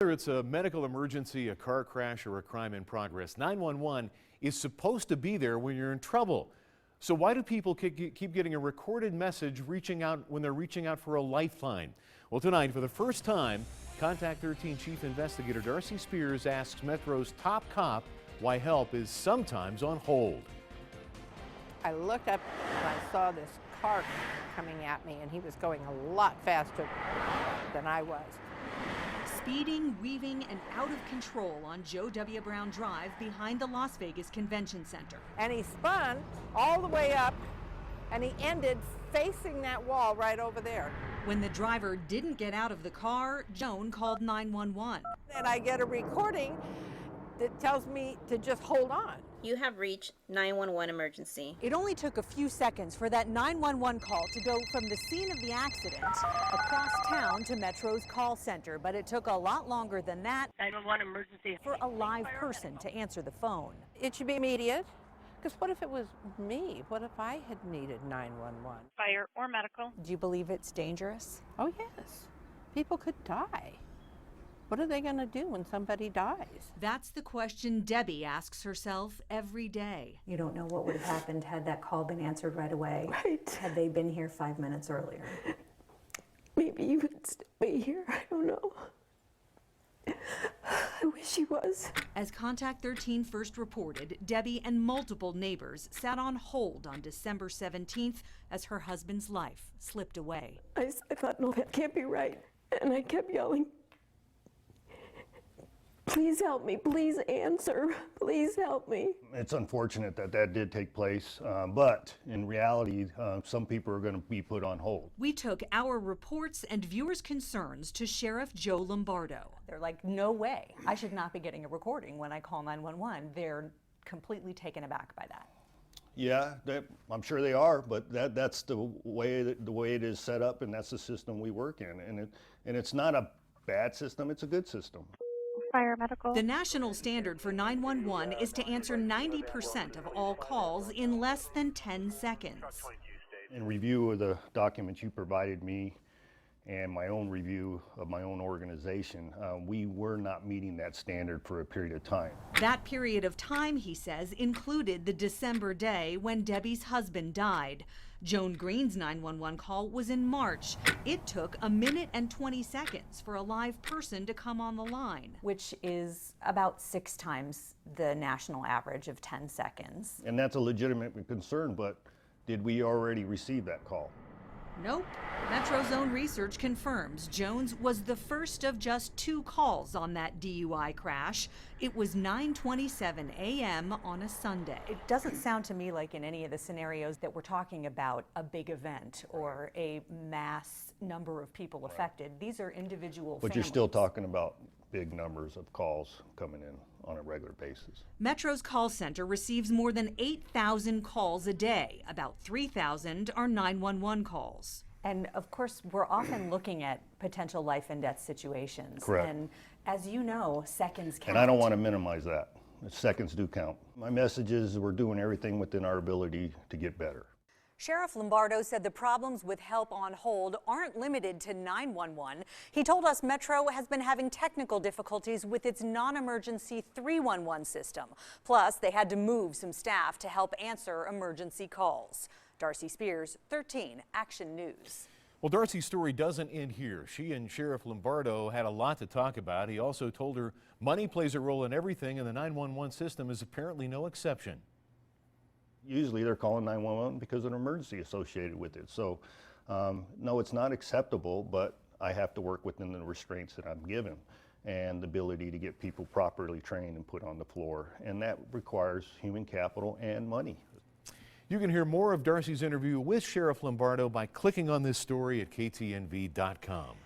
Whether it's a medical emergency, a car crash, or a crime in progress, 911 is supposed to be there when you're in trouble. So why do people keep getting a recorded message reaching out when they're reaching out for a lifeline? Well, tonight, for the first time, Contact 13 Chief Investigator Darcy Spears asks Metro's top cop why help is sometimes on hold. I looked up and I saw this car coming at me, and he was going a lot faster than I was. Speeding, weaving, and out of control on Joe W. Brown Drive behind the Las Vegas Convention Center. And he spun all the way up, and he ended facing that wall right over there. When the driver didn't get out of the car, Joan called 911. And I get a recording that tells me to just hold on. You have reached 911 emergency. It only took a few seconds for that 911 call to go from the scene of the accident across town to Metro's call center, but it took a lot longer than that 911 emergency for a live person to answer the phone. It should be immediate, because what if it was me? What if I had needed 911? fire or medical. Do you believe it's dangerous? Oh yes, people could die. What are they going to do when somebody dies? That's the question Debbie asks herself every day. You don't know what would have happened had that call been answered right away. Right. Had they been here 5 minutes earlier. Maybe you would still be here. I don't know. I wish he was. As Contact 13 first reported, Debbie and multiple neighbors sat on hold on December 17th as her husband's life slipped away. I thought, no, that can't be right. And I kept yelling, please help me, please answer, please help me. It's unfortunate that that did take place, but in reality, some people are going to be put on hold. We took our reports and viewers' concerns to Sheriff Joe Lombardo. They're like, no way. I should not be getting a recording when I call 911. They're completely taken aback by that. Yeah, I'm sure they are, but that's the way it is set up, and that's the system we work in. And it's not a bad system; it's a good system. Fire medical. The national standard for 911 is to answer 90% of all calls in less than 10 seconds. In review of the documents you provided me and my own review of my own organization, we were not meeting that standard for a period of time. That period of time, he says, included the December day when Debbie's husband died. Joan Green's 911 call was in March. It took 1 minute and 20 seconds for a live person to come on the line. Which is about 6 times the national average of 10 seconds. And that's a legitimate concern, but did we already receive that call? Nope. Metro's own research confirms Jones was the first of just 2 calls on that DUI crash. It was 9:27 a.m. on a Sunday. It doesn't sound to me like in any of the scenarios that we're talking about a big event or a mass number of people affected. These are individual But families. you're still talking about big numbers of calls coming in on a regular basis. Metro's call center receives more than 8,000 calls a day. About 3,000 are 911 calls. And of course, we're often looking at potential life and death situations. Correct. And as you know, seconds count. And I don't want to minimize that. Seconds do count. My message is we're doing everything within our ability to get better. Sheriff Lombardo said the problems with help on hold aren't limited to 911. He told us Metro has been having technical difficulties with its non-emergency 311 system. Plus, they had to move some staff to help answer emergency calls. Darcy Spears, 13 Action News. Well, Darcy's story doesn't end here. She and Sheriff Lombardo had a lot to talk about. He also told her money plays a role in everything, and the 911 system is apparently no exception. Usually they're calling 911 because of an emergency associated with it. So, no, it's not acceptable, but I have to work within the restraints that I'm given and the ability to get people properly trained and put on the floor. And that requires human capital and money. You can hear more of Darcy's interview with Sheriff Lombardo by clicking on this story at KTNV.com.